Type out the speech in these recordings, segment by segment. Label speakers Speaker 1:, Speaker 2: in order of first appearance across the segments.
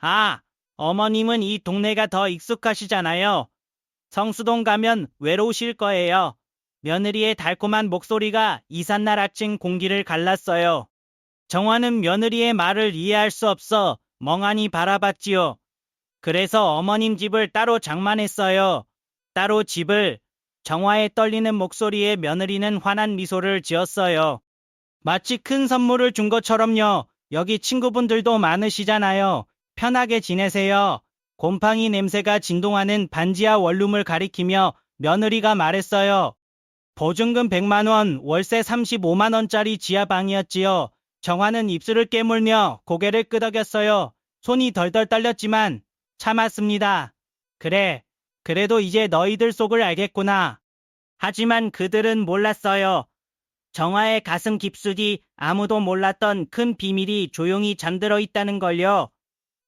Speaker 1: 아, 어머님은 이 동네가 더 익숙하시잖아요. 성수동 가면 외로우실 거예요. 며느리의 달콤한 목소리가 이삿날 아침 공기를 갈랐어요. 정화는 며느리의 말을 이해할 수 없어 멍하니 바라봤지요. 그래서 어머님 집을 따로 장만했어요. 따로 집을. 정화의 떨리는 목소리에 며느리는 환한 미소를 지었어요. 마치 큰 선물을 준 것처럼요. 여기 친구분들도 많으시잖아요. 편하게 지내세요. 곰팡이 냄새가 진동하는 반지하 원룸을 가리키며 며느리가 말했어요. 보증금 100만 원, 월세 35만 원짜리 지하방이었지요. 정화는 입술을 깨물며 고개를 끄덕였어요. 손이 덜덜 떨렸지만 참았습니다. 그래, 그래도 이제 너희들 속을 알겠구나. 하지만 그들은 몰랐어요. 정화의 가슴 깊숙이 아무도 몰랐던 큰 비밀이 조용히 잠들어 있다는 걸요.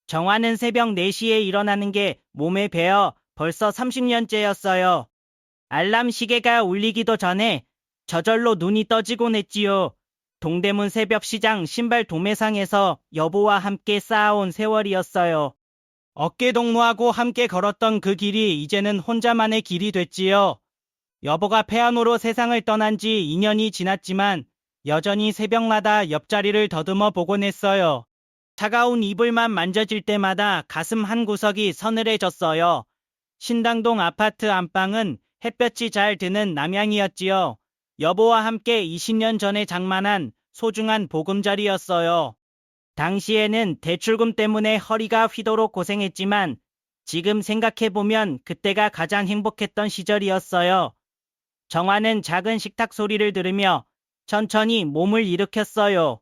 Speaker 1: 정화는 새벽 4시에 일어나는 게 몸에 배어 벌써 30년째였어요. 알람 시계가 울리기도 전에 저절로 눈이 떠지곤 했지요. 동대문 새벽 시장 신발 도매상에서 여보와 함께 쌓아온 세월이었어요. 어깨 동무하고 함께 걸었던 그 길이 이제는 혼자만의 길이 됐지요. 여보가 피아노로 세상을 떠난 지 2년이 지났지만 여전히 새벽마다 옆자리를 더듬어 보곤 했어요. 차가운 이불만 만져질 때마다 가슴 한 구석이 서늘해졌어요. 신당동 아파트 안방은 햇볕이 잘 드는 남향이었지요. 여보와 함께 20년 전에 장만한 소중한 보금자리였어요. 당시에는 대출금 때문에 허리가 휘도록 고생했지만 지금 생각해보면 그때가 가장 행복했던 시절이었어요. 정화는 작은 식탁 소리를 들으며 천천히 몸을 일으켰어요.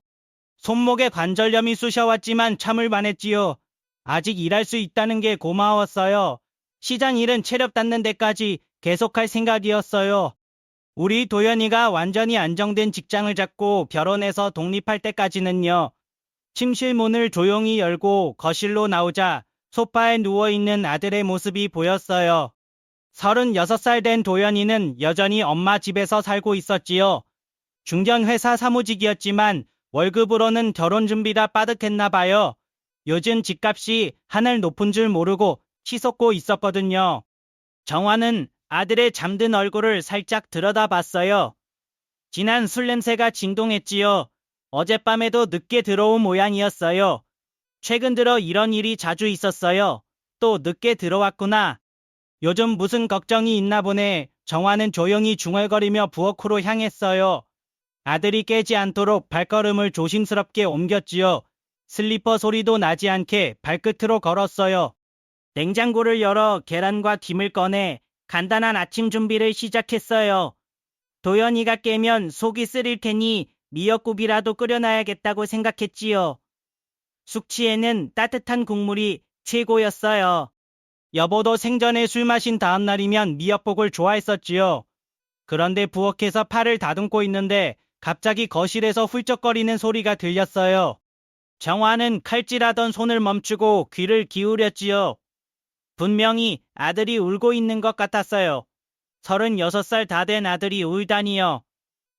Speaker 1: 손목에 관절염이 쑤셔왔지만 참을 만했지요. 아직 일할 수 있다는 게 고마웠어요. 시장 일은 체력 닿는 데까지 계속할 생각이었어요. 우리 도연이가 완전히 안정된 직장을 잡고 결혼해서 독립할 때까지는요. 침실 문을 조용히 열고 거실로 나오자 소파에 누워있는 아들의 모습이 보였어요. 36살 된 도연이는 여전히 엄마 집에서 살고 있었지요. 중견회사 사무직이었지만 월급으로는 결혼 준비라 빠듯했나 봐요. 요즘 집값이 하늘 높은 줄 모르고 치솟고 있었거든요. 정화는 아들의 잠든 얼굴을 살짝 들여다봤어요. 진한 술 냄새가 진동했지요. 어젯밤에도 늦게 들어온 모양이었어요. 최근 들어 이런 일이 자주 있었어요. 또 늦게 들어왔구나. 요즘 무슨 걱정이 있나 보네. 정화는 조용히 중얼거리며 부엌으로 향했어요. 아들이 깨지 않도록 발걸음을 조심스럽게 옮겼지요. 슬리퍼 소리도 나지 않게 발끝으로 걸었어요. 냉장고를 열어 계란과 김을 꺼내 간단한 아침 준비를 시작했어요. 도연이가 깨면 속이 쓰릴 테니 미역국이라도 끓여놔야겠다고 생각했지요. 숙취에는 따뜻한 국물이 최고였어요. 여보도 생전에 술 마신 다음 날이면 미역국을 좋아했었지요. 그런데 부엌에서 팔을 다듬고 있는데 갑자기 거실에서 훌쩍거리는 소리가 들렸어요. 정화는 칼질하던 손을 멈추고 귀를 기울였지요. 분명히 아들이 울고 있는 것 같았어요. 36살 다 된 아들이 울다니요.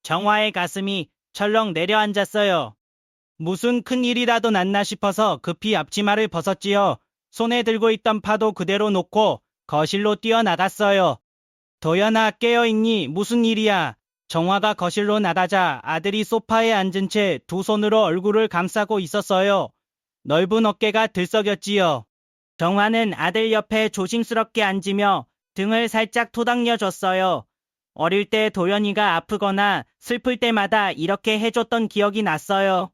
Speaker 1: 정화의 가슴이 철렁 내려앉았어요. 무슨 큰일이라도 났나 싶어서 급히 앞치마를 벗었지요. 손에 들고 있던 파도 그대로 놓고 거실로 뛰어나갔어요. 도연아, 깨어있니? 무슨 일이야? 정화가 거실로 나가자 아들이 소파에 앉은 채 두 손으로 얼굴을 감싸고 있었어요. 넓은 어깨가 들썩였지요. 정화는 아들 옆에 조심스럽게 앉으며 등을 살짝 토닥여줬어요. 어릴 때 도연이가 아프거나 슬플 때마다 이렇게 해줬던 기억이 났어요.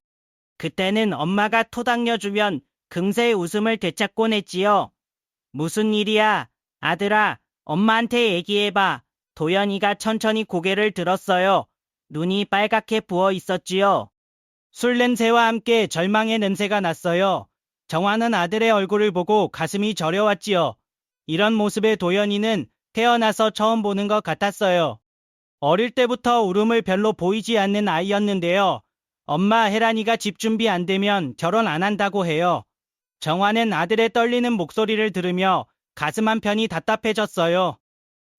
Speaker 1: 그때는 엄마가 토닥여주면 금세 웃음을 되찾곤 했지요. 무슨 일이야? 아들아, 엄마한테 얘기해봐. 도연이가 천천히 고개를 들었어요. 눈이 빨갛게 부어 있었지요. 술 냄새와 함께 절망의 냄새가 났어요. 정화는 아들의 얼굴을 보고 가슴이 저려왔지요. 이런 모습의 도연이는 태어나서 처음 보는 것 같았어요. 어릴 때부터 울음을 별로 보이지 않는 아이였는데요. 엄마 혜란이가 집 준비 안 되면 결혼 안 한다고 해요. 정화는 아들의 떨리는 목소리를 들으며 가슴 한편이 답답해졌어요.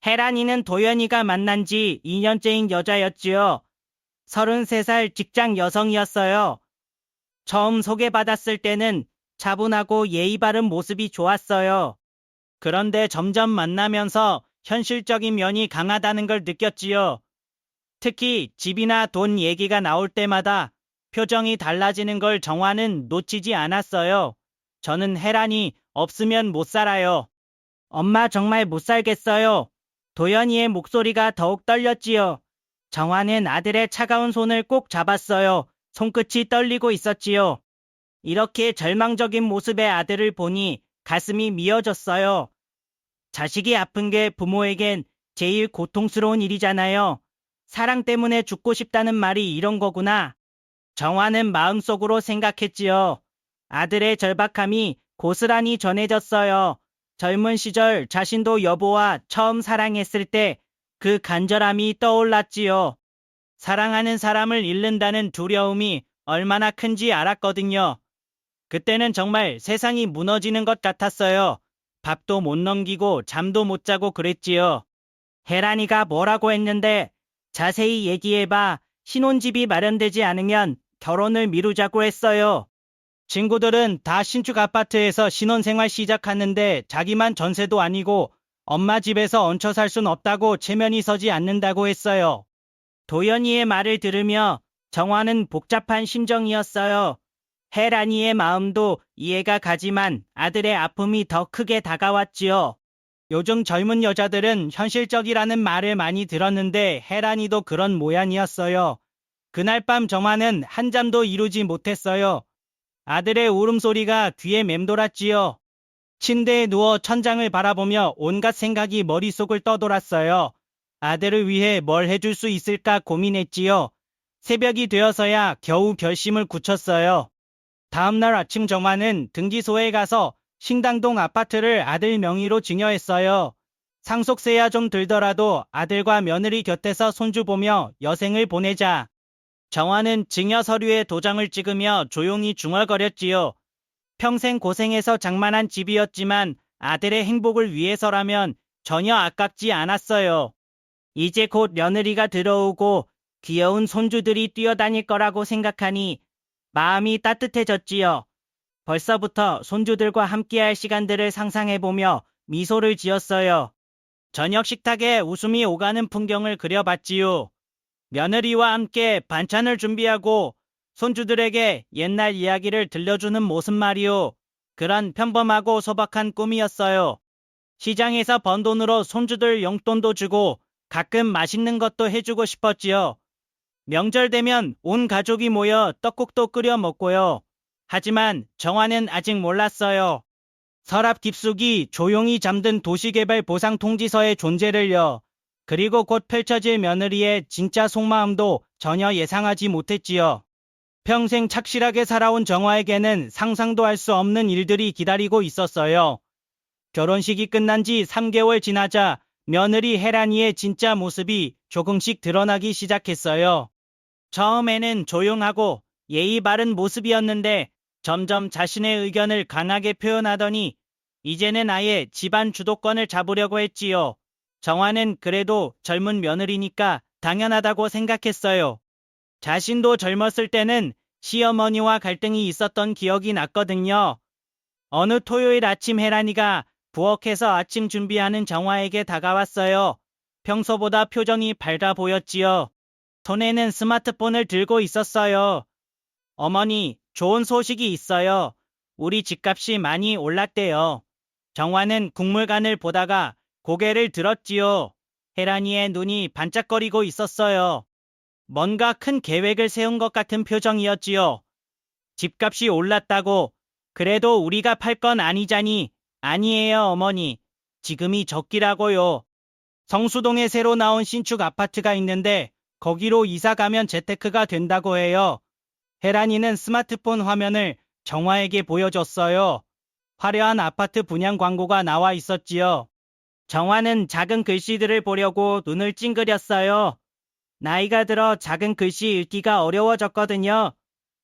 Speaker 1: 혜란이는 도연이가 만난 지 2년째인 여자였지요. 33살 직장 여성이었어요. 처음 소개받았을 때는 차분하고 예의 바른 모습이 좋았어요. 그런데 점점 만나면서 현실적인 면이 강하다는 걸 느꼈지요. 특히 집이나 돈 얘기가 나올 때마다 표정이 달라지는 걸 정화는 놓치지 않았어요. 저는 혜란이 없으면 못 살아요. 엄마 정말 못 살겠어요. 도연이의 목소리가 더욱 떨렸지요. 정화는 아들의 차가운 손을 꼭 잡았어요. 손끝이 떨리고 있었지요. 이렇게 절망적인 모습의 아들을 보니 가슴이 미어졌어요. 자식이 아픈 게 부모에겐 제일 고통스러운 일이잖아요. 사랑 때문에 죽고 싶다는 말이 이런 거구나. 정화는 마음속으로 생각했지요. 아들의 절박함이 고스란히 전해졌어요. 젊은 시절 자신도 여보와 처음 사랑했을 때 그 간절함이 떠올랐지요. 사랑하는 사람을 잃는다는 두려움이 얼마나 큰지 알았거든요. 그때는 정말 세상이 무너지는 것 같았어요. 밥도 못 넘기고 잠도 못 자고 그랬지요. 혜란이가 뭐라고 했는데 자세히 얘기해봐. 신혼집이 마련되지 않으면 결혼을 미루자고 했어요. 친구들은 다 신축 아파트에서 신혼생활 시작하는데 자기만 전세도 아니고 엄마 집에서 얹혀 살 순 없다고 체면이 서지 않는다고 했어요. 도연이의 말을 들으며 정화는 복잡한 심정이었어요. 혜란이의 마음도 이해가 가지만 아들의 아픔이 더 크게 다가왔지요. 요즘 젊은 여자들은 현실적이라는 말을 많이 들었는데 혜란이도 그런 모양이었어요. 그날 밤 정화는 한잠도 이루지 못했어요. 아들의 울음소리가 귀에 맴돌았지요. 침대에 누워 천장을 바라보며 온갖 생각이 머릿속을 떠돌았어요. 아들을 위해 뭘 해줄 수 있을까 고민했지요. 새벽이 되어서야 겨우 결심을 굳혔어요. 다음날 아침 정화는 등기소에 가서 신당동 아파트를 아들 명의로 증여했어요. 상속세야 좀 들더라도 아들과 며느리 곁에서 손주 보며 여생을 보내자. 정화는 증여 서류에 도장을 찍으며 조용히 중얼거렸지요. 평생 고생해서 장만한 집이었지만 아들의 행복을 위해서라면 전혀 아깝지 않았어요. 이제 곧 며느리가 들어오고 귀여운 손주들이 뛰어다닐 거라고 생각하니 마음이 따뜻해졌지요. 벌써부터 손주들과 함께할 시간들을 상상해보며 미소를 지었어요. 저녁 식탁에 웃음이 오가는 풍경을 그려봤지요. 며느리와 함께 반찬을 준비하고 손주들에게 옛날 이야기를 들려주는 모습 말이요. 그런 평범하고 소박한 꿈이었어요. 시장에서 번 돈으로 손주들 용돈도 주고 가끔 맛있는 것도 해주고 싶었지요. 명절 되면 온 가족이 모여 떡국도 끓여 먹고요. 하지만 정화는 아직 몰랐어요. 서랍 깊숙이 조용히 잠든 도시개발 보상 통지서의 존재를요. 그리고 곧 펼쳐질 며느리의 진짜 속마음도 전혀 예상하지 못했지요. 평생 착실하게 살아온 정화에게는 상상도 할 수 없는 일들이 기다리고 있었어요. 결혼식이 끝난 지 3개월 지나자 며느리 혜란이의 진짜 모습이 조금씩 드러나기 시작했어요. 처음에는 조용하고 예의 바른 모습이었는데 점점 자신의 의견을 강하게 표현하더니 이제는 아예 집안 주도권을 잡으려고 했지요. 정화는 그래도 젊은 며느리니까 당연하다고 생각했어요. 자신도 젊었을 때는 시어머니와 갈등이 있었던 기억이 났거든요. 어느 토요일 아침 혜란이가 부엌에서 아침 준비하는 정화에게 다가왔어요. 평소보다 표정이 밝아 보였지요. 손에는 스마트폰을 들고 있었어요. 어머니, 좋은 소식이 있어요. 우리 집값이 많이 올랐대요. 정화는 국물관을 보다가 고개를 들었지요. 혜란이의 눈이 반짝거리고 있었어요. 뭔가 큰 계획을 세운 것 같은 표정이었지요. 집값이 올랐다고. 그래도 우리가 팔 건 아니자니. 아니에요, 어머니. 지금이 적기라고요. 성수동에 새로 나온 신축 아파트가 있는데 거기로 이사 가면 재테크가 된다고 해요. 혜란이는 스마트폰 화면을 정화에게 보여줬어요. 화려한 아파트 분양 광고가 나와 있었지요. 정화는 작은 글씨들을 보려고 눈을 찡그렸어요. 나이가 들어 작은 글씨 읽기가 어려워졌거든요.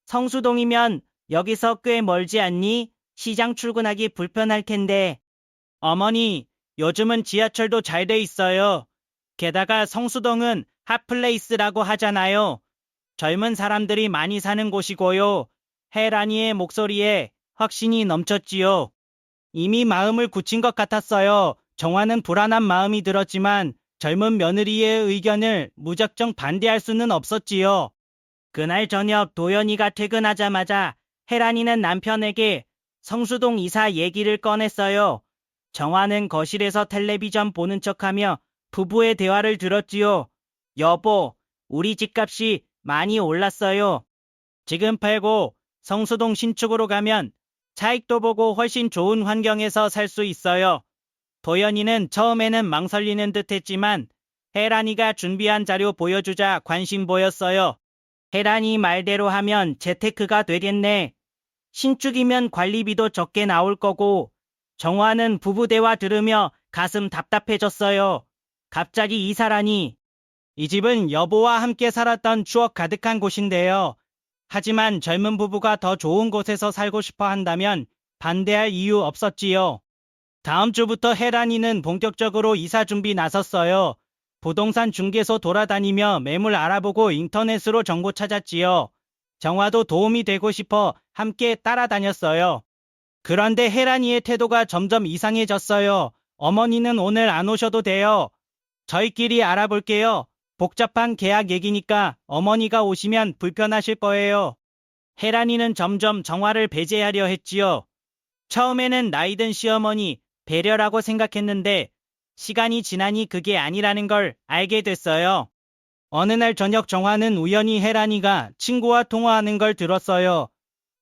Speaker 1: 성수동이면 여기서 꽤 멀지 않니? 시장 출근하기 불편할 텐데. 어머니, 요즘은 지하철도 잘 돼 있어요. 게다가 성수동은 핫플레이스라고 하잖아요. 젊은 사람들이 많이 사는 곳이고요. 혜란이의 목소리에 확신이 넘쳤지요. 이미 마음을 굳힌 것 같았어요. 정화는 불안한 마음이 들었지만 젊은 며느리의 의견을 무작정 반대할 수는 없었지요. 그날 저녁 도연이가 퇴근하자마자 혜란이는 남편에게 성수동 이사 얘기를 꺼냈어요. 정화는 거실에서 텔레비전 보는 척하며 부부의 대화를 들었지요. 여보, 우리 집값이 많이 올랐어요. 지금 팔고 성수동 신축으로 가면 차익도 보고 훨씬 좋은 환경에서 살 수 있어요. 도연이는 처음에는 망설이는 듯 했지만 혜란이가 준비한 자료 보여주자 관심 보였어요. 혜란이 말대로 하면 재테크가 되겠네. 신축이면 관리비도 적게 나올 거고. 정화는 부부 대화 들으며 가슴 답답해졌어요. 갑자기 이사라니. 이 집은 여보와 함께 살았던 추억 가득한 곳인데요. 하지만 젊은 부부가 더 좋은 곳에서 살고 싶어 한다면 반대할 이유 없었지요. 다음 주부터 혜란이는 본격적으로 이사 준비 나섰어요. 부동산 중개소 돌아다니며 매물 알아보고 인터넷으로 정보 찾았지요. 정화도 도움이 되고 싶어 함께 따라다녔어요. 그런데 혜란이의 태도가 점점 이상해졌어요. 어머니는 오늘 안 오셔도 돼요. 저희끼리 알아볼게요. 복잡한 계약 얘기니까 어머니가 오시면 불편하실 거예요. 혜란이는 점점 정화를 배제하려 했지요. 처음에는 나이든 시어머니 배려라고 생각했는데 시간이 지나니 그게 아니라는 걸 알게 됐어요. 어느 날 저녁 정화는 우연히 혜란이가 친구와 통화하는 걸 들었어요.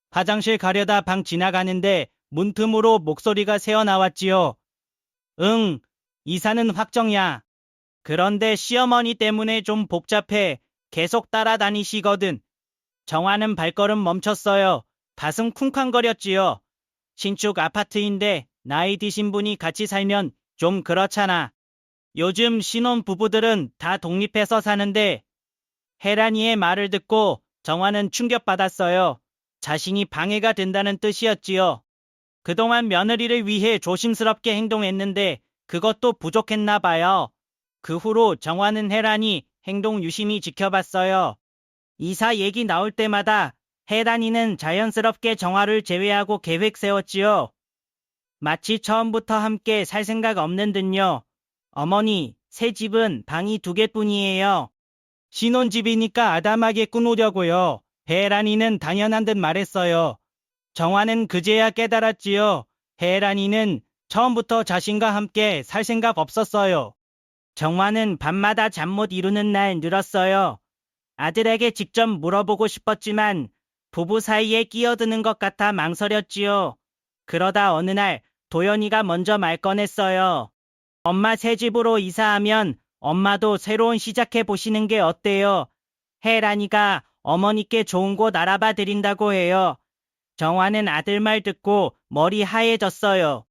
Speaker 1: 화장실 가려다 방 지나가는데 문틈으로 목소리가 새어나왔지요. 응, 이사는 확정이야. 그런데 시어머니 때문에 좀 복잡해. 계속 따라다니시거든. 정화는 발걸음 멈췄어요. 가슴 쿵쾅거렸지요. 신축 아파트인데 나이 드신 분이 같이 살면 좀 그렇잖아. 요즘 신혼 부부들은 다 독립해서 사는데. 혜란이의 말을 듣고 정화는 충격받았어요. 자신이 방해가 된다는 뜻이었지요. 그동안 며느리를 위해 조심스럽게 행동했는데 그것도 부족했나 봐요. 그 후로 정화는 혜란이 행동 유심히 지켜봤어요. 이사 얘기 나올 때마다 혜란이는 자연스럽게 정화를 제외하고 계획 세웠지요. 마치 처음부터 함께 살 생각 없는 듯요. 어머니, 새 집은 방이 2개뿐이에요. 신혼집이니까 아담하게 꾸누려고요. 혜란이는 당연한 듯 말했어요. 정화는 그제야 깨달았지요. 혜란이는 처음부터 자신과 함께 살 생각 없었어요. 정화는 밤마다 잠 못 이루는 날 늘었어요. 아들에게 직접 물어보고 싶었지만 부부 사이에 끼어드는 것 같아 망설였지요. 그러다 어느 날 도연이가 먼저 말 꺼냈어요. 엄마 새 집으로 이사하면 엄마도 새로운 시작해 보시는 게 어때요? 혜란이가 어머니께 좋은 곳 알아봐 드린다고 해요. 정화는 아들 말 듣고 머리 하얘졌어요.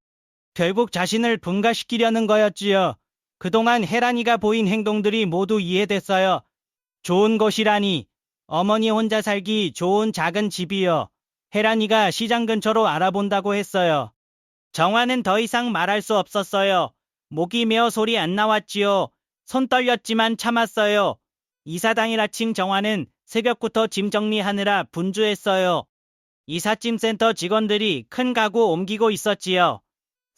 Speaker 1: 결국 자신을 분가시키려는 거였지요. 그동안 혜란이가 보인 행동들이 모두 이해됐어요. 좋은 곳이라니. 어머니 혼자 살기 좋은 작은 집이요. 혜란이가 시장 근처로 알아본다고 했어요. 정화는 더 이상 말할 수 없었어요. 목이 메어 소리 안 나왔지요. 손 떨렸지만 참았어요. 이사 당일 아침 정화는 새벽부터 짐 정리하느라 분주했어요. 이삿짐센터 직원들이 큰 가구 옮기고 있었지요.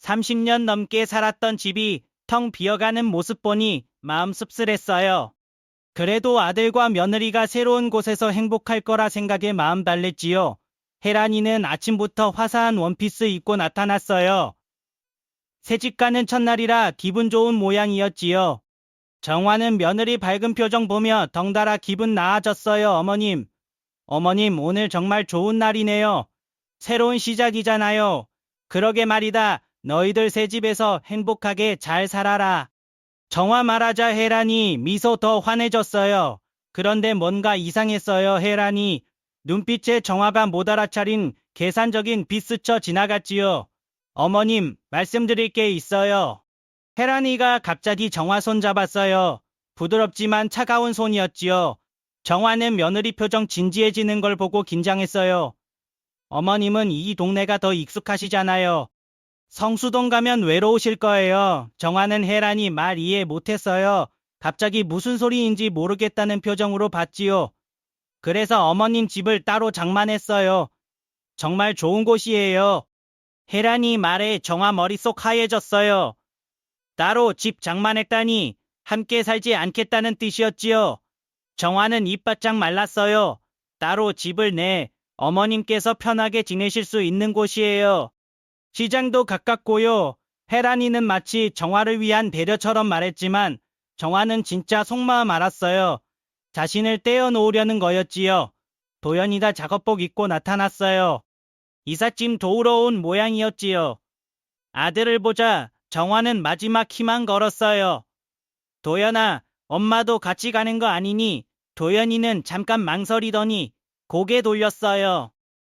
Speaker 1: 30년 넘게 살았던 집이 텅 비어가는 모습 보니 마음 씁쓸했어요. 그래도 아들과 며느리가 새로운 곳에서 행복할 거라 생각에 마음 달랬지요. 혜란이는 아침부터 화사한 원피스 입고 나타났어요. 새집 가는 첫날이라 기분 좋은 모양이었지요. 정화는 며느리 밝은 표정 보며 덩달아 기분 나아졌어요. 어머님 오늘 정말 좋은 날이네요. 새로운 시작이잖아요. 그러게 말이다. 너희들 새 집에서 행복하게 잘 살아라. 정화 말하자 혜란이 미소 더 환해졌어요. 그런데 뭔가 이상했어요. 혜란이 눈빛에 정화가 못 알아차린 계산적인 빛 스쳐 지나갔지요. 어머님, 말씀드릴 게 있어요. 혜란이가 갑자기 정화 손 잡았어요. 부드럽지만 차가운 손이었지요. 정화는 며느리 표정 진지해지는 걸 보고 긴장했어요. 어머님은 이 동네가 더 익숙하시잖아요. 성수동 가면 외로우실 거예요. 정화는 혜란이 말 이해 못했어요. 갑자기 무슨 소리인지 모르겠다는 표정으로 봤지요. 그래서 어머님 집을 따로 장만했어요. 정말 좋은 곳이에요. 혜란이 말에 정화 머릿속 하얘졌어요. 따로 집 장만했다니 함께 살지 않겠다는 뜻이었지요. 정화는 입 바짝 말랐어요. 따로 집을 내 어머님께서 편하게 지내실 수 있는 곳이에요. 시장도 가깝고요. 혜란이는 마치 정화를 위한 배려처럼 말했지만 정화는 진짜 속마음 알았어요. 자신을 떼어놓으려는 거였지요. 도연이가 작업복 입고 나타났어요. 이삿짐 도우러 온 모양이었지요. 아들을 보자 정화는 마지막 희망 걸었어요. 도연아, 엄마도 같이 가는 거 아니니? 도연이는 잠깐 망설이더니 고개 돌렸어요.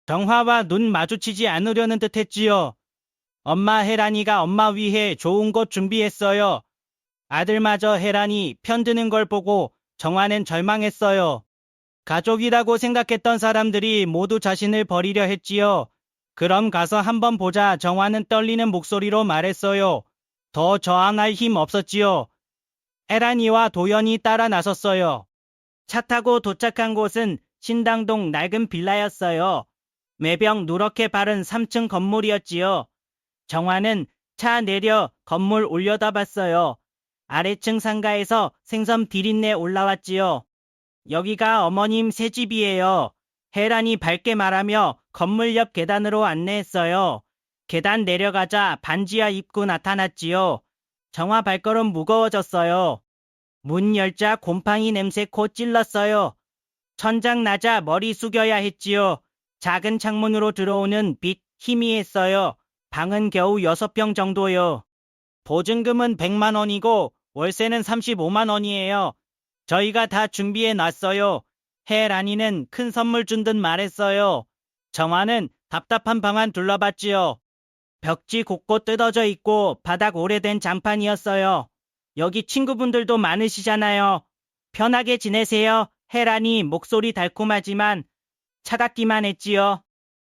Speaker 1: 정화와 눈 마주치지 않으려는 듯 했지요. 엄마 혜란이가 엄마 위해 좋은 것 준비했어요. 아들마저 혜란이 편드는 걸 보고 정화는 절망했어요. 가족이라고 생각했던 사람들이 모두 자신을 버리려 했지요. 그럼 가서 한번 보자. 정화는 떨리는 목소리로 말했어요. 더 저항할 힘 없었지요. 혜란이와 도연이 따라 나섰어요. 차 타고 도착한 곳은 신당동 낡은 빌라였어요. 매병 누렇게 바른 3층 건물이었지요. 정화는 차 내려 건물 올려다봤어요. 아래층 상가에서 생선 비린내 올라왔지요. 여기가 어머님 새집이에요. 혜란이 밝게 말하며 건물 옆 계단으로 안내했어요. 계단 내려가자 반지하 입구 나타났지요. 정화 발걸음 무거워졌어요. 문 열자 곰팡이 냄새 코 찔렀어요. 천장 나자 머리 숙여야 했지요. 작은 창문으로 들어오는 빛 희미했어요. 방은 겨우 6병 정도요. 보증금은 100만 원이고 월세는 35만 원이에요. 저희가 다 준비해 놨어요. 혜란이는 큰 선물 준 듯 말했어요. 정화는 답답한 방안 둘러봤지요. 벽지 곳곳 뜯어져 있고 바닥 오래된 장판이었어요. 여기 친구분들도 많으시잖아요. 편하게 지내세요. 혜란이 목소리 달콤하지만 차갑기만 했지요.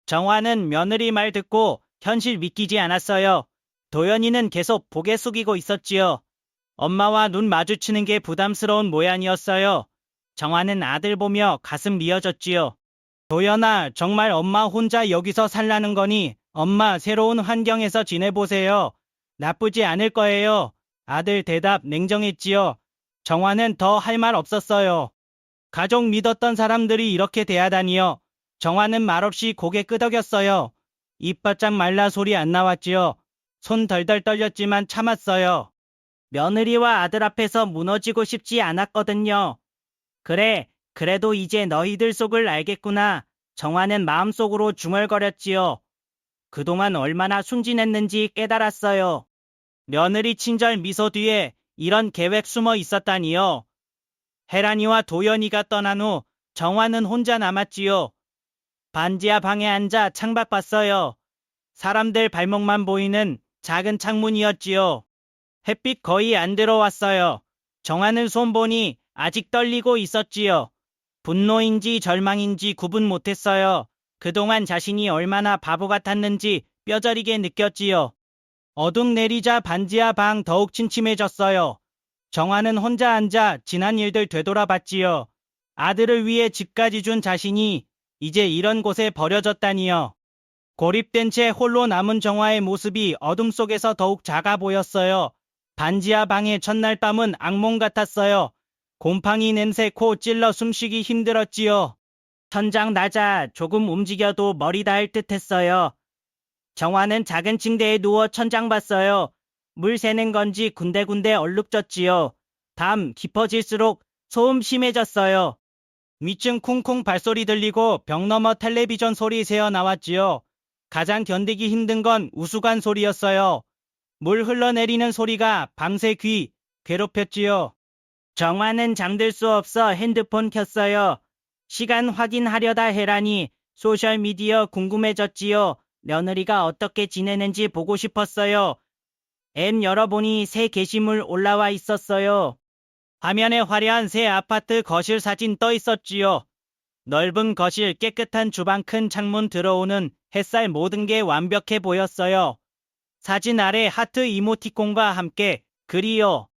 Speaker 1: 정화는 며느리 말 듣고 현실 믿기지 않았어요. 도연이는 계속 고개 숙이고 있었지요. 엄마와 눈 마주치는 게 부담스러운 모양이었어요. 정화는 아들 보며 가슴 미어졌지요. 도연아, 정말 엄마 혼자 여기서 살라는 거니? 엄마 새로운 환경에서 지내보세요. 나쁘지 않을 거예요. 아들 대답 냉정했지요. 정화는 더 할 말 없었어요. 가족 믿었던 사람들이 이렇게 대하다니요. 정화는 말없이 고개 끄덕였어요. 입 바짝 말라 소리 안 나왔지요. 손 덜덜 떨렸지만 참았어요. 며느리와 아들 앞에서 무너지고 싶지 않았거든요. 그래, 그래도 이제 너희들 속을 알겠구나. 정화는 마음속으로 중얼거렸지요. 그동안 얼마나 순진했는지 깨달았어요. 며느리 친절 미소 뒤에 이런 계획 숨어 있었다니요. 혜란이와 도연이가 떠난 후 정화는 혼자 남았지요. 반지하 방에 앉아 창밖 봤어요. 사람들 발목만 보이는 작은 창문이었지요. 햇빛 거의 안 들어왔어요. 정화는 손보니 아직 떨리고 있었지요. 분노인지 절망인지 구분 못했어요. 그동안 자신이 얼마나 바보 같았는지 뼈저리게 느꼈지요. 어둠 내리자 반지하 방 더욱 침침해졌어요. 정화는 혼자 앉아 지난 일들 되돌아봤지요. 아들을 위해 집까지 준 자신이 이제 이런 곳에 버려졌다니요. 고립된 채 홀로 남은 정화의 모습이 어둠 속에서 더욱 작아 보였어요. 반지하 방의 첫날 밤은 악몽 같았어요. 곰팡이 냄새 코 찔러 숨쉬기 힘들었지요. 천장 낮아 조금 움직여도 머리 닿을 듯 했어요. 정화는 작은 침대에 누워 천장 봤어요. 물 새는 건지 군데군데 얼룩졌지요. 밤 깊어질수록 소음 심해졌어요. 위층 쿵쿵 발소리 들리고 벽 너머 텔레비전 소리 새어 나왔지요. 가장 견디기 힘든 건 우스관 소리였어요. 물 흘러내리는 소리가 밤새 귀 괴롭혔지요. 정화는 잠들 수 없어 핸드폰 켰어요. 시간 확인하려다 혜란이 소셜미디어 궁금해졌지요. 며느리가 어떻게 지내는지 보고 싶었어요. 앱 열어보니 새 게시물 올라와 있었어요. 화면에 화려한 새 아파트 거실 사진 떠 있었지요. 넓은 거실, 깨끗한 주방, 큰 창문 들어오는 햇살 모든 게 완벽해 보였어요. 사진 아래 하트 이모티콘과 함께 글이요.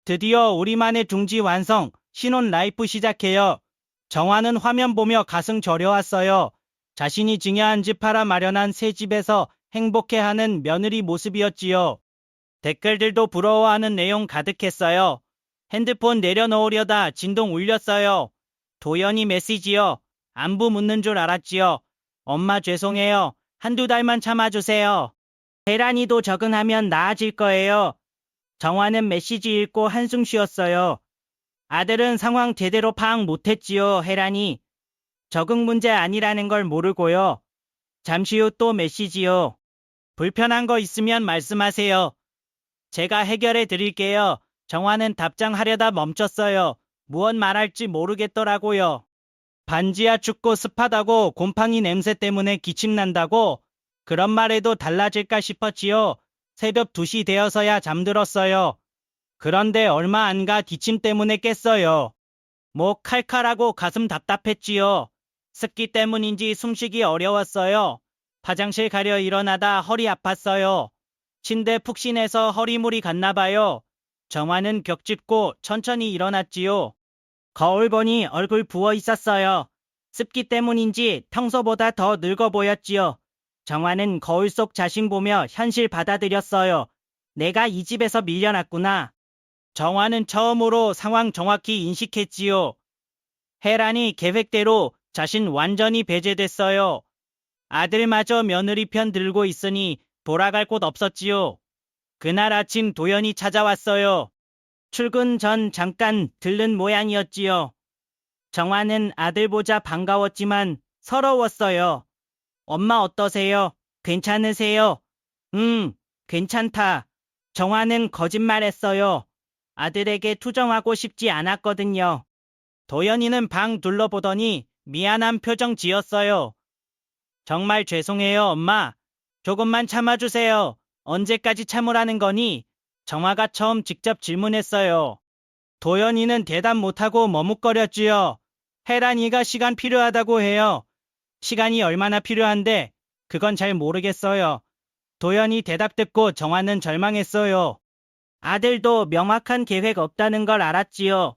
Speaker 1: 드디어 우리만의 둥지 완성, 신혼 라이프 시작해요. 정화는 화면 보며 가슴 저려왔어요. 자신이 증여한 집 팔아 마련한 새 집에서 행복해하는 며느리 모습이었지요. 댓글들도 부러워하는 내용 가득했어요. 핸드폰 내려놓으려다 진동 울렸어요. 도연이 메시지요. 안부 묻는 줄 알았지요. 엄마 죄송해요. 한두 달만 참아주세요. 혜란이도 적응하면 나아질 거예요. 정화는 메시지 읽고 한숨 쉬었어요. 아들은 상황 제대로 파악 못했지요, 혜란이. 적응 문제 아니라는 걸 모르고요. 잠시 후 또 메시지요. 불편한 거 있으면 말씀하세요. 제가 해결해 드릴게요. 정화는 답장하려다 멈췄어요. 무엇 말할지 모르겠더라고요. 반지하 춥고 습하다고 곰팡이 냄새 때문에 기침난다고 그런 말에도 달라질까 싶었지요. 새벽 2시 되어서야 잠들었어요. 그런데 얼마 안 가 기침 때문에 깼어요. 목 칼칼하고 가슴 답답했지요. 습기 때문인지 숨쉬기 어려웠어요. 화장실 가려 일어나다 허리 아팠어요. 침대 푹신해서 허리물이 갔나봐요. 정화는 벽 짚고 천천히 일어났지요. 거울 보니 얼굴 부어 있었어요. 습기 때문인지 평소보다 더 늙어 보였지요. 정화는 거울 속 자신 보며 현실 받아들였어요. 내가 이 집에서 밀려났구나. 정화는 처음으로 상황 정확히 인식했지요. 혜란이 계획대로 자신 완전히 배제됐어요. 아들마저 며느리 편 들고 있으니 돌아갈 곳 없었지요. 그날 아침 도연이 찾아왔어요. 출근 전 잠깐 들른 모양이었지요. 정화는 아들 보자 반가웠지만 서러웠어요. 엄마 어떠세요? 괜찮으세요? 괜찮다. 정화는 거짓말했어요. 아들에게 투정하고 싶지 않았거든요. 도연이는 방 둘러보더니 미안한 표정 지었어요. 정말 죄송해요, 엄마. 조금만 참아주세요. 언제까지 참으라는 거니? 정화가 처음 직접 질문했어요. 도연이는 대답 못하고 머뭇거렸지요. 혜란이가 시간 필요하다고 해요. 시간이 얼마나 필요한데 그건 잘 모르겠어요. 도연이 대답 듣고 정화는 절망했어요. 아들도 명확한 계획 없다는 걸 알았지요.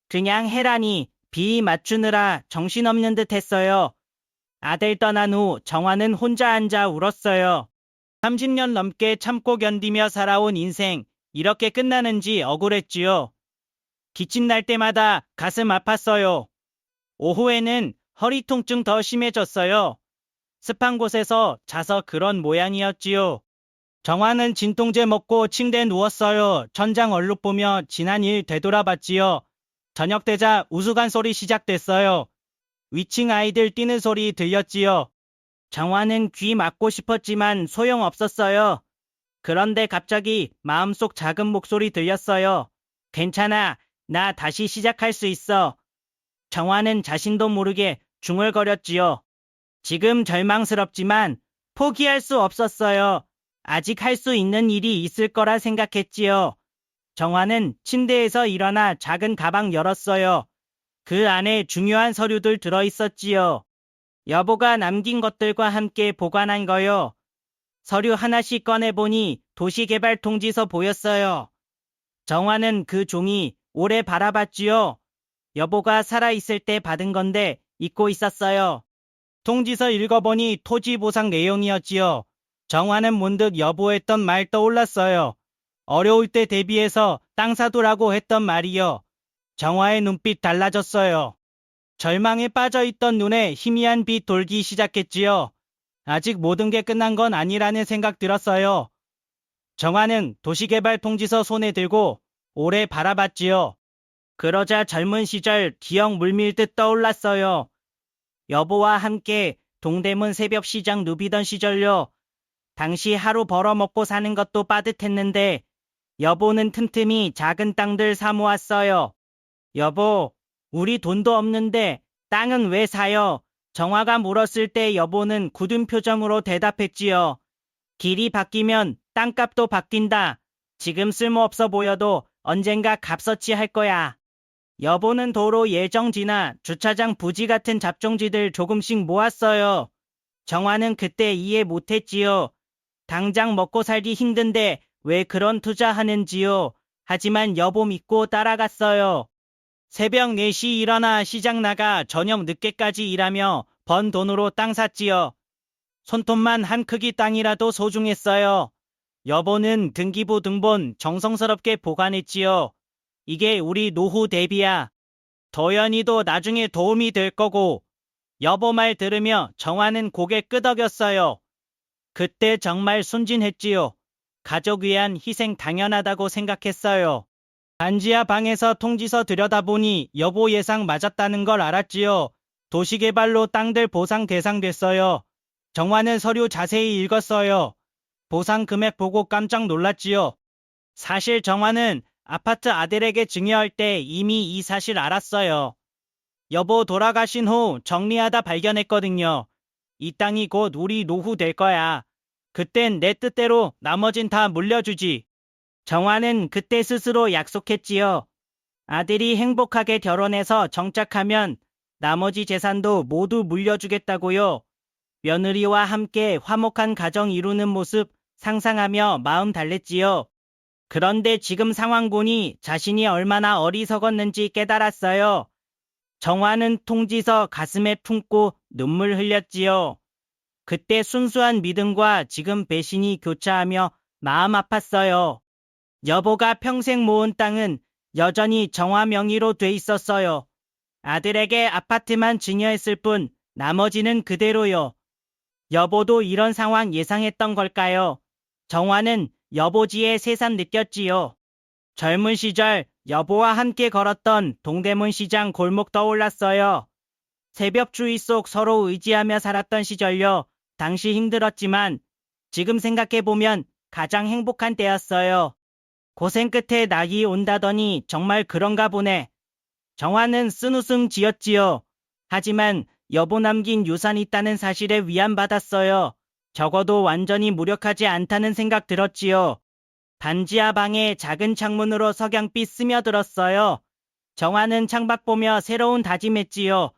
Speaker 1: 그냥 혜란이 비위 맞추느라 정신없는 듯 했어요. 아들 떠난 후 정화는 혼자 앉아 울었어요. 30년 넘게 참고 견디며 살아온 인생, 이렇게 끝나는지 억울했지요. 기침 날 때마다 가슴 아팠어요. 오후에는 허리 통증 더 심해졌어요. 습한 곳에서 자서 그런 모양이었지요. 정화는 진통제 먹고 침대에 누웠어요. 천장 얼룩 보며 지난 일 되돌아봤지요. 저녁 되자 우스관 소리 시작됐어요. 위층 아이들 뛰는 소리 들렸지요. 정화는 귀 막고 싶었지만 소용없었어요. 그런데 갑자기 마음속 작은 목소리 들렸어요. 괜찮아. 나 다시 시작할 수 있어. 정화는 자신도 모르게 중얼거렸지요. 지금 절망스럽지만 포기할 수 없었어요. 아직 할 수 있는 일이 있을 거라 생각했지요. 정화는 침대에서 일어나 작은 가방 열었어요. 그 안에 중요한 서류들 들어있었지요. 여보가 남긴 것들과 함께 보관한 거요. 서류 하나씩 꺼내보니 도시개발 통지서 보였어요. 정화는 그 종이 오래 바라봤지요. 여보가 살아있을 때 받은 건데 잊고 있었어요. 통지서 읽어보니 토지 보상 내용이었지요. 정화는 문득 여보했던 말 떠올랐어요. 어려울 때 대비해서 땅 사두라고 했던 말이요. 정화의 눈빛 달라졌어요. 절망에 빠져있던 눈에 희미한 빛 돌기 시작했지요. 아직 모든 게 끝난 건 아니라는 생각 들었어요. 정화는 도시개발 통지서 손에 들고 오래 바라봤지요. 그러자 젊은 시절 기억 물밀듯 떠올랐어요. 여보와 함께 동대문 새벽시장 누비던 시절요. 당시 하루 벌어먹고 사는 것도 빠듯했는데 여보는 틈틈이 작은 땅들 사모았어요. 여보, 우리 돈도 없는데 땅은 왜 사요? 정화가 물었을 때 여보는 굳은 표정으로 대답했지요. 길이 바뀌면 땅값도 바뀐다. 지금 쓸모없어 보여도 언젠가 값어치 할 거야. 여보는 도로 예정지나 주차장 부지 같은 잡종지들 조금씩 모았어요. 정화는 그때 이해 못했지요. 당장 먹고 살기 힘든데 왜 그런 투자하는지요. 하지만 여보 믿고 따라갔어요. 새벽 4시 일어나 시장 나가 저녁 늦게까지 일하며 번 돈으로 땅 샀지요. 손톱만 한 크기 땅이라도 소중했어요. 여보는 등기부 등본 정성스럽게 보관했지요. 이게 우리 노후 대비야. 도연이도 나중에 도움이 될 거고. 여보 말 들으며 정화는 고개 끄덕였어요. 그때 정말 순진했지요. 가족 위한 희생 당연하다고 생각했어요. 반지하 방에서 통지서 들여다보니 여보 예상 맞았다는 걸 알았지요. 도시개발로 땅들 보상 대상 됐어요. 정화는 서류 자세히 읽었어요. 보상 금액 보고 깜짝 놀랐지요. 사실 정화는 아파트 아들에게 증여할 때 이미 이 사실 알았어요. 여보 돌아가신 후 정리하다 발견했거든요. 이 땅이 곧 우리 노후 될 거야. 그땐 내 뜻대로 나머진 다 물려주지. 정화는 그때 스스로 약속했지요. 아들이 행복하게 결혼해서 정착하면 나머지 재산도 모두 물려주겠다고요. 며느리와 함께 화목한 가정 이루는 모습 상상하며 마음 달랬지요. 그런데 지금 상황 보니 자신이 얼마나 어리석었는지 깨달았어요. 정화는 통지서 가슴에 품고 눈물 흘렸지요. 그때 순수한 믿음과 지금 배신이 교차하며 마음 아팠어요. 여보가 평생 모은 땅은 여전히 정화 명의로 돼 있었어요. 아들에게 아파트만 증여했을 뿐 나머지는 그대로요. 여보도 이런 상황 예상했던 걸까요? 정화는 여보지의 새삼 느꼈지요. 젊은 시절 여보와 함께 걸었던 동대문 시장 골목 떠올랐어요. 새벽 추위 속 서로 의지하며 살았던 시절요. 당시 힘들었지만 지금 생각해보면 가장 행복한 때였어요. 고생 끝에 낙이 온다더니 정말 그런가 보네. 정화는 쓴웃음 지었지요. 하지만 여보 남긴 유산이 있다는 사실에 위안받았어요. 적어도 완전히 무력하지 않다는 생각 들었지요. 반지하 방에 작은 창문으로 석양빛 스며들었어요. 정화는 창밖 보며 새로운 다짐했지요.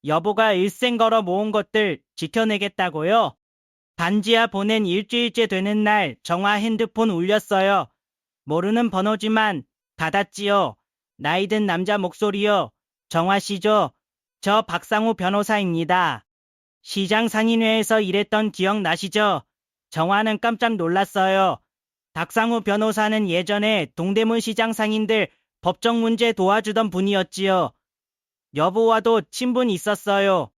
Speaker 1: 여보가 일생 걸어 모은 것들 지켜내겠다고요. 반지하 보낸 일주일째 되는 날 정화 핸드폰 울렸어요. 모르는 번호지만 받았지요. 나이 든 남자 목소리요. 정화 씨죠? 저 박상우 변호사입니다. 시장 상인회에서 일했던 기억 나시죠? 정화는 깜짝 놀랐어요. 박상우 변호사는 예전에 동대문 시장 상인들 법정 문제 도와주던 분이었지요. 여보와도 친분 있었어요.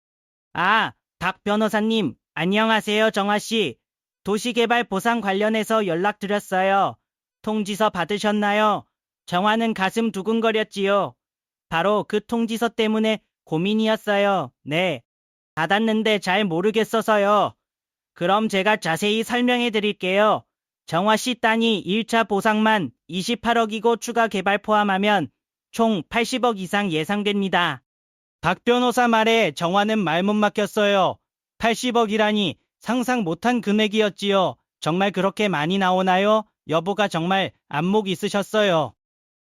Speaker 1: 아, 박 변호사님, 안녕하세요, 정화씨. 도시개발 보상 관련해서 연락드렸어요. 통지서 받으셨나요? 정화는 가슴 두근거렸지요. 바로 그 통지서 때문에 고민이었어요. 네. 받았는데 잘 모르겠어서요. 그럼 제가 자세히 설명해 드릴게요. 정화씨 땅이 1차 보상만 28억이고 추가 개발 포함하면 총 80억 이상 예상됩니다. 박 변호사 말에 정화는 말 못 막혔어요. 80억이라니 상상 못한 금액이었지요. 정말 그렇게 많이 나오나요? 여보가 정말 안목 있으셨어요.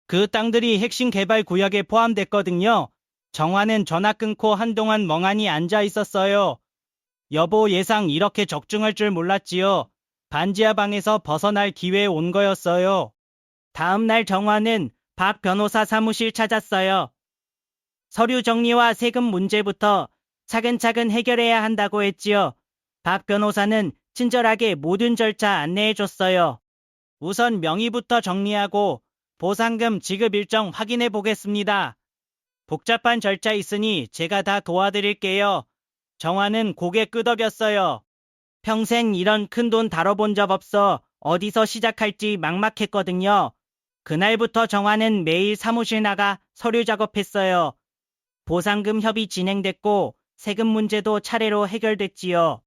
Speaker 1: 그 땅들이 핵심 개발 구역에 포함됐거든요. 정화는 전화 끊고 한동안 멍하니 앉아 있었어요. 여보 예상 이렇게 적중할 줄 몰랐지요. 반지하 방에서 벗어날 기회에 온 거였어요. 다음 날 정화는 박 변호사 사무실 찾았어요. 서류 정리와 세금 문제부터 차근차근 해결해야 한다고 했지요. 박 변호사는 친절하게 모든 절차 안내해줬어요. 우선 명의부터 정리하고 보상금 지급 일정 확인해 보겠습니다. 복잡한 절차 있으니 제가 다 도와드릴게요. 정화는 고개 끄덕였어요. 평생 이런 큰돈 다뤄본 적 없어 어디서 시작할지 막막했거든요. 그날부터 정화는 매일 사무실 나가 서류 작업했어요. 보상금 협의 진행됐고 세금 문제도 차례로 해결됐지요.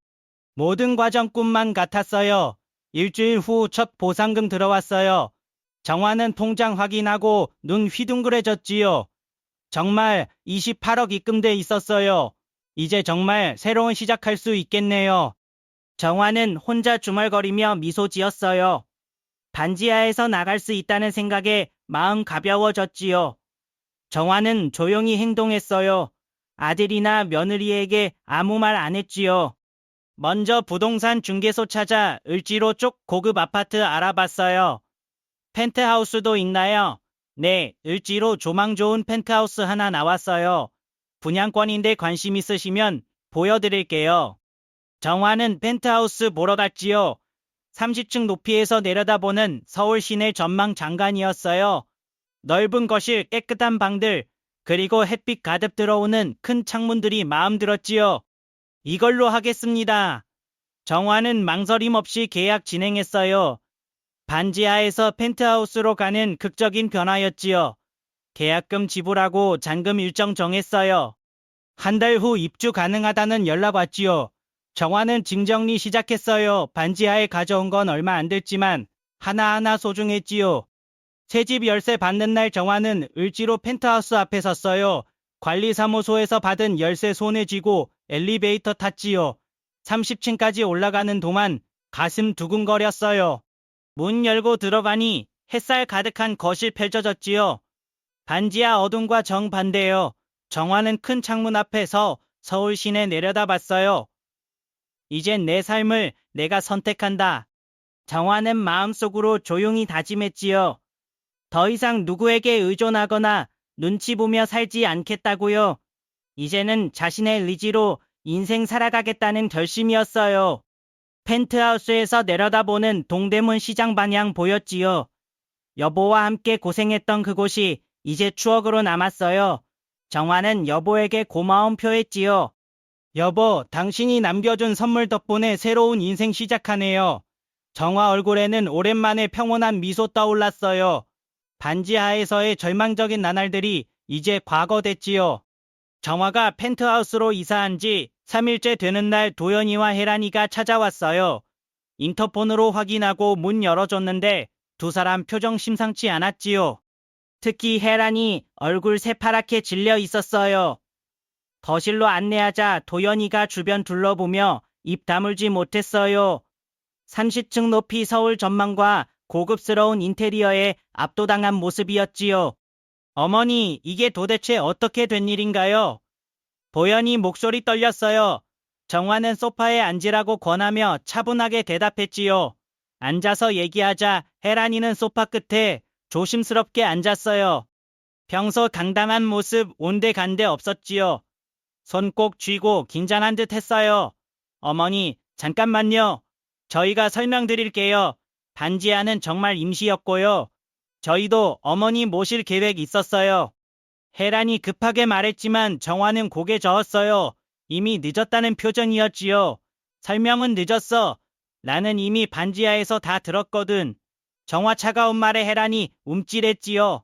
Speaker 1: 모든 과정 꿈만 같았어요. 일주일 후 첫 보상금 들어왔어요. 정화는 통장 확인하고 눈 휘둥그레졌지요. 정말 28억 입금돼 있었어요. 이제 정말 새로운 시작할 수 있겠네요. 정화는 혼자 중얼거리며 미소 지었어요. 반지하에서 나갈 수 있다는 생각에 마음 가벼워졌지요. 정화는 조용히 행동했어요. 아들이나 며느리에게 아무 말 안 했지요. 먼저 부동산 중개소 찾아 을지로 쪽 고급 아파트 알아봤어요. 펜트하우스도 있나요? 네, 을지로 조망 좋은 펜트하우스 하나 나왔어요. 분양권인데 관심 있으시면 보여드릴게요. 정화는 펜트하우스 보러 갔지요. 30층 높이에서 내려다보는 서울 시내 전망 장관이었어요. 넓은 거실, 깨끗한 방들, 그리고 햇빛 가득 들어오는 큰 창문들이 마음 들었지요. 이걸로 하겠습니다. 정화는 망설임 없이 계약 진행했어요. 반지하에서 펜트하우스로 가는 극적인 변화였지요. 계약금 지불하고 잔금 일정 정했어요. 한 달 후 입주 가능하다는 연락 왔지요. 정화는 짐 정리 시작했어요. 반지하에 가져온 건 얼마 안 됐지만 하나하나 소중했지요. 새집 열쇠 받는 날 정화는 을지로 펜트하우스 앞에 섰어요. 관리사무소에서 받은 열쇠 손에 쥐고 엘리베이터 탔지요. 30층까지 올라가는 동안 가슴 두근거렸어요. 문 열고 들어가니 햇살 가득한 거실 펼쳐졌지요. 반지하 어둠과 정반대요. 정화는 큰 창문 앞에서 서울 시내 내려다봤어요. 이젠 내 삶을 내가 선택한다. 정화는 마음속으로 조용히 다짐했지요. 더 이상 누구에게 의존하거나 눈치 보며 살지 않겠다고요. 이제는 자신의 의지로 인생 살아가겠다는 결심이었어요. 펜트하우스에서 내려다보는 동대문 시장 방향 보였지요. 여보와 함께 고생했던 그곳이 이제 추억으로 남았어요. 정화는 여보에게 고마움 표했지요. 여보, 당신이 남겨준 선물 덕분에 새로운 인생 시작하네요. 정화 얼굴에는 오랜만에 평온한 미소 떠올랐어요. 반지하에서의 절망적인 나날들이 이제 과거 됐지요. 정화가 펜트하우스로 이사한 지 3일째 되는 날 도연이와 혜란이가 찾아왔어요. 인터폰으로 확인하고 문 열어줬는데 두 사람 표정 심상치 않았지요. 특히 혜란이 얼굴 새파랗게 질려 있었어요. 거실로 안내하자 도연이가 주변 둘러보며 입 다물지 못했어요. 30층 높이 서울 전망과 고급스러운 인테리어에 압도당한 모습이었지요. 어머니, 이게 도대체 어떻게 된 일인가요? 도연이 목소리 떨렸어요. 정화는 소파에 앉으라고 권하며 차분하게 대답했지요. 앉아서 얘기하자 혜란이는 소파 끝에 조심스럽게 앉았어요. 평소 당당한 모습 온데간데 없었지요. 손 꼭 쥐고 긴장한 듯 했어요. 어머니, 잠깐만요. 저희가 설명드릴게요. 반지하는 정말 임시였고요. 저희도 어머니 모실 계획 있었어요. 혜란이 급하게 말했지만 정화는 고개 저었어요. 이미 늦었다는 표정이었지요. 설명은 늦었어. 나는 이미 반지하에서 다 들었거든. 정화 차가운 말에 혜란이 움찔했지요.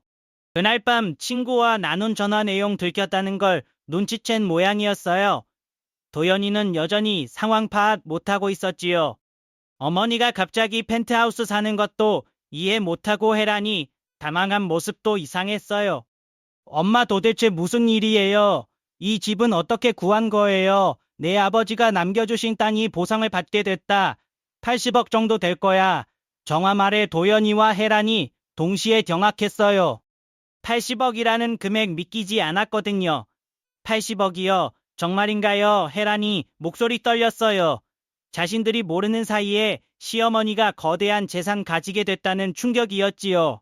Speaker 1: 그날 밤 친구와 나눈 전화 내용 들켰다는 걸 눈치챈 모양이었어요. 도연이는 여전히 상황 파악 못하고 있었지요. 어머니가 갑자기 펜트하우스 사는 것도 이해 못하고 혜란이 당황한 모습도 이상했어요. 엄마 도대체 무슨 일이에요? 이 집은 어떻게 구한 거예요? 내 아버지가 남겨주신 땅이 보상을 받게 됐다. 80억 정도 될 거야. 정화 말에 도연이와 혜란이 동시에 경악했어요. 80억이라는 금액 믿기지 않았거든요. 80억이요? 정말인가요? 혜란이 목소리 떨렸어요. 자신들이 모르는 사이에 시어머니가 거대한 재산 가지게 됐다는 충격이었지요.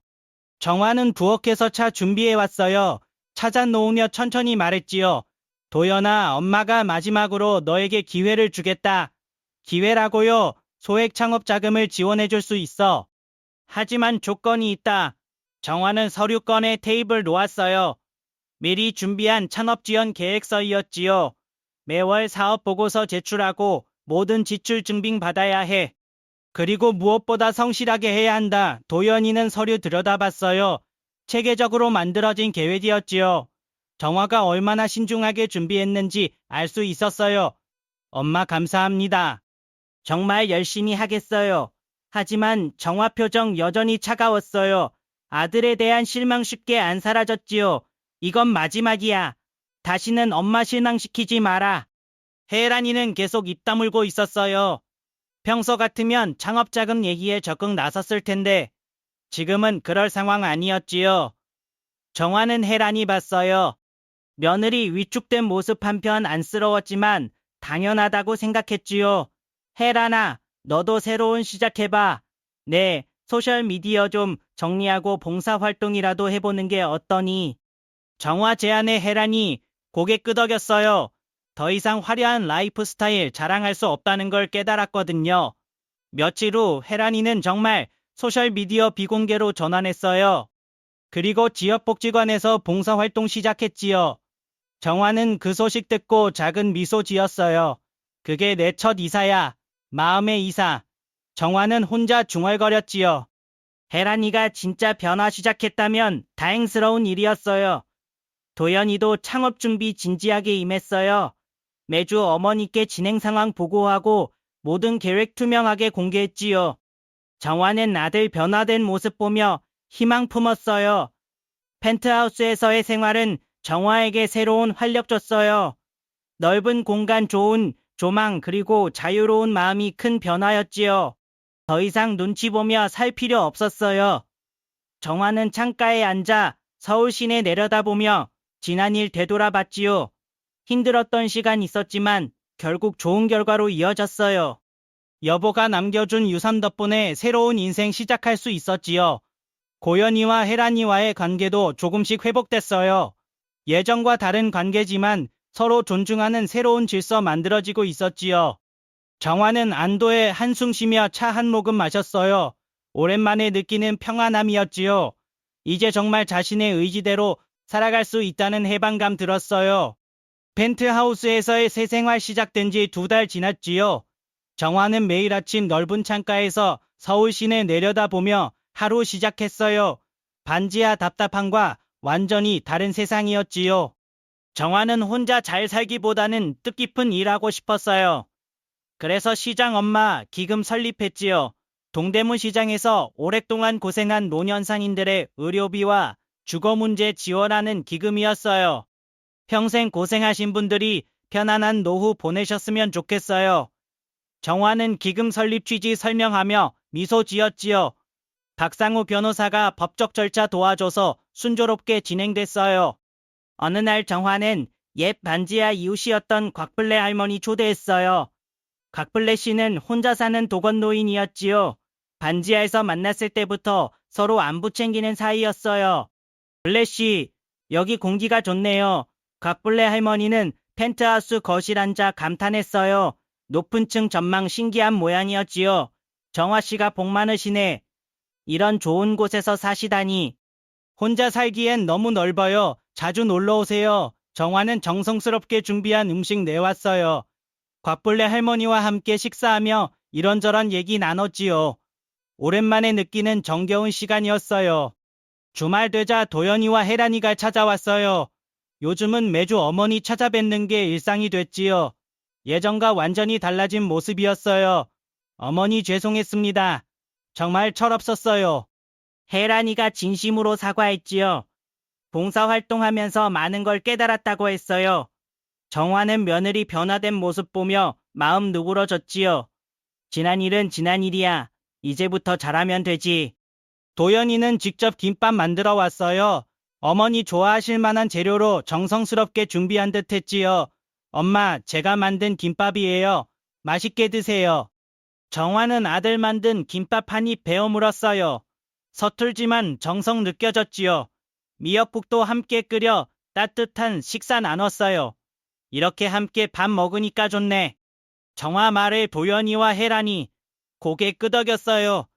Speaker 1: 정화는 부엌에서 차 준비해 왔어요. 찾아 놓으며 천천히 말했지요. 도연아, 엄마가 마지막으로 너에게 기회를 주겠다. 기회라고요? 소액 창업 자금을 지원해 줄 수 있어. 하지만 조건이 있다. 정화는 서류 꺼내 테이블 놓았어요. 미리 준비한 창업 지원 계획서이었지요. 매월 사업 보고서 제출하고 모든 지출 증빙 받아야 해. 그리고 무엇보다 성실하게 해야 한다. 도연이는 서류 들여다봤어요. 체계적으로 만들어진 계획이었지요. 정화가 얼마나 신중하게 준비했는지 알 수 있었어요. 엄마 감사합니다. 정말 열심히 하겠어요. 하지만 정화 표정 여전히 차가웠어요. 아들에 대한 실망 쉽게 안 사라졌지요. 이건 마지막이야. 다시는 엄마 실망시키지 마라. 혜란이는 계속 입 다물고 있었어요. 평소 같으면 창업자금 얘기에 적극 나섰을 텐데 지금은 그럴 상황 아니었지요. 정화는 혜란이 봤어요. 며느리 위축된 모습 한편 안쓰러웠지만 당연하다고 생각했지요. 혜란아, 너도 새로운 시작해봐. 네, 소셜미디어 좀 정리하고 봉사활동이라도 해보는 게 어떠니? 정화 제안에 혜란이 고개 끄덕였어요. 더 이상 화려한 라이프 스타일 자랑할 수 없다는 걸 깨달았거든요. 며칠 후 혜란이는 정말 소셜미디어 비공개로 전환했어요. 그리고 지역복지관에서 봉사활동 시작했지요. 정화는 그 소식 듣고 작은 미소 지었어요. 그게 내 첫 이사야. 마음의 이사. 정화는 혼자 중얼거렸지요. 혜란이가 진짜 변화 시작했다면 다행스러운 일이었어요. 도연이도 창업 준비 진지하게 임했어요. 매주 어머니께 진행 상황 보고하고 모든 계획 투명하게 공개했지요. 정화는 아들 변화된 모습 보며 희망 품었어요. 펜트하우스에서의 생활은 정화에게 새로운 활력 줬어요. 넓은 공간, 좋은 조망, 그리고 자유로운 마음이 큰 변화였지요. 더 이상 눈치 보며 살 필요 없었어요. 정화는 창가에 앉아 서울 시내 내려다보며 지난 일 되돌아봤지요. 힘들었던 시간 있었지만 결국 좋은 결과로 이어졌어요. 여보가 남겨준 유산 덕분에 새로운 인생 시작할 수 있었지요. 고연이와 혜란이와의 관계도 조금씩 회복됐어요. 예전과 다른 관계지만 서로 존중하는 새로운 질서 만들어지고 있었지요. 정화는 안도의 한숨 쉬며 차 한 모금 마셨어요. 오랜만에 느끼는 평안함이었지요. 이제 정말 자신의 의지대로 살아갈 수 있다는 해방감 들었어요. 펜트하우스에서의 새 생활 시작된 지 2달 지났지요. 정화는 매일 아침 넓은 창가에서 서울 시내 내려다보며 하루 시작했어요. 반지하 답답함과 완전히 다른 세상이었지요. 정화는 혼자 잘 살기보다는 뜻깊은 일하고 싶었어요. 그래서 시장 엄마 기금 설립했지요. 동대문 시장에서 오랫동안 고생한 노년상인들의 의료비와 주거 문제 지원하는 기금이었어요. 평생 고생하신 분들이 편안한 노후 보내셨으면 좋겠어요. 정화는 기금 설립 취지 설명하며 미소 지었지요. 박상우 변호사가 법적 절차 도와줘서 순조롭게 진행됐어요. 어느 날 정화는 옛 반지하 이웃이었던 곽블레 할머니 초대했어요. 곽블레 씨는 혼자 사는 독거노인이었지요. 반지하에서 만났을 때부터 서로 안부 챙기는 사이였어요. 블레 씨, 여기 공기가 좋네요. 곽블레 할머니는 펜트하우스 거실 앉아 감탄했어요. 높은 층 전망 신기한 모양이었지요. 정화 씨가 복 많으시네. 이런 좋은 곳에서 사시다니. 혼자 살기엔 너무 넓어요. 자주 놀러 오세요. 정화는 정성스럽게 준비한 음식 내왔어요. 곽블레 할머니와 함께 식사하며 이런저런 얘기 나눴지요. 오랜만에 느끼는 정겨운 시간이었어요. 주말 되자 도연이와 혜란이가 찾아왔어요. 요즘은 매주 어머니 찾아뵙는 게 일상이 됐지요. 예전과 완전히 달라진 모습이었어요. 어머니 죄송했습니다. 정말 철없었어요. 혜란이가 진심으로 사과했지요. 봉사활동하면서 많은 걸 깨달았다고 했어요. 정화는 며느리 변화된 모습 보며 마음 누그러졌지요. 지난 일은 지난 일이야. 이제부터 잘하면 되지. 도연이는 직접 김밥 만들어 왔어요. 어머니 좋아하실 만한 재료로 정성스럽게 준비한 듯 했지요. 엄마, 제가 만든 김밥이에요. 맛있게 드세요. 정화는 아들 만든 김밥 한 입 베어 물었어요. 서툴지만 정성 느껴졌지요. 미역국도 함께 끓여 따뜻한 식사 나눴어요. 이렇게 함께 밥 먹으니까 좋네. 정화 말에 도연이와 혜란이 고개 끄덕였어요.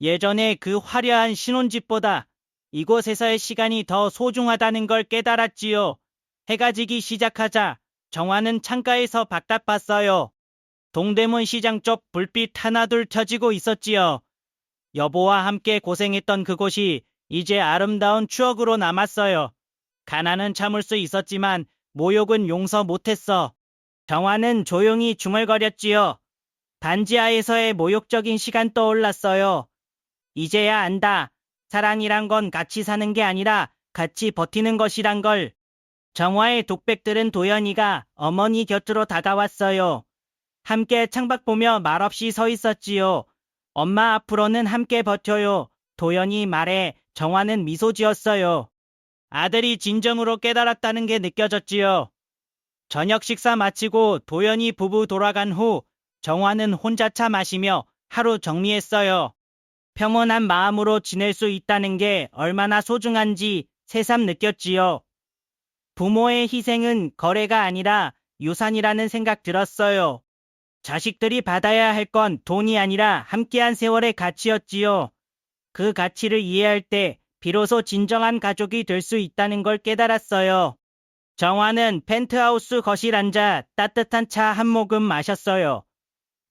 Speaker 1: 예전에 그 화려한 신혼집보다 이곳에서의 시간이 더 소중하다는 걸 깨달았지요. 해가 지기 시작하자 정화는 창가에서 바깥 봤어요. 동대문 시장 쪽 불빛 하나둘 켜지고 있었지요. 여보와 함께 고생했던 그곳이 이제 아름다운 추억으로 남았어요. 가난은 참을 수 있었지만 모욕은 용서 못했어. 정화는 조용히 중얼거렸지요. 반지하에서의 모욕적인 시간 떠올랐어요. 이제야 안다. 사랑이란 건 같이 사는 게 아니라 같이 버티는 것이란 걸. 정화의 독백들은 도연이가 어머니 곁으로 다가왔어요. 함께 창밖 보며 말없이 서 있었지요. 엄마 앞으로는 함께 버텨요. 도연이 말에 정화는 미소 지었어요. 아들이 진정으로 깨달았다는 게 느껴졌지요. 저녁 식사 마치고 도연이 부부 돌아간 후 정화는 혼자 차 마시며 하루 정리했어요. 평온한 마음으로 지낼 수 있다는 게 얼마나 소중한지 새삼 느꼈지요. 부모의 희생은 거래가 아니라 유산이라는 생각 들었어요. 자식들이 받아야 할 건 돈이 아니라 함께한 세월의 가치였지요. 그 가치를 이해할 때 비로소 진정한 가족이 될 수 있다는 걸 깨달았어요. 정화는 펜트하우스 거실 앉아 따뜻한 차 한 모금 마셨어요.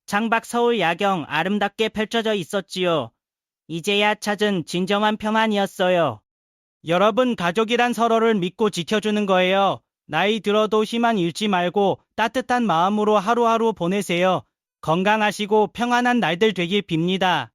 Speaker 1: 창밖 서울 야경 아름답게 펼쳐져 있었지요. 이제야 찾은 진정한 평안이었어요. 여러분, 가족이란 서로를 믿고 지켜주는 거예요. 나이 들어도 희망 잃지 말고 따뜻한 마음으로 하루하루 보내세요. 건강하시고 평안한 날들 되길 빕니다.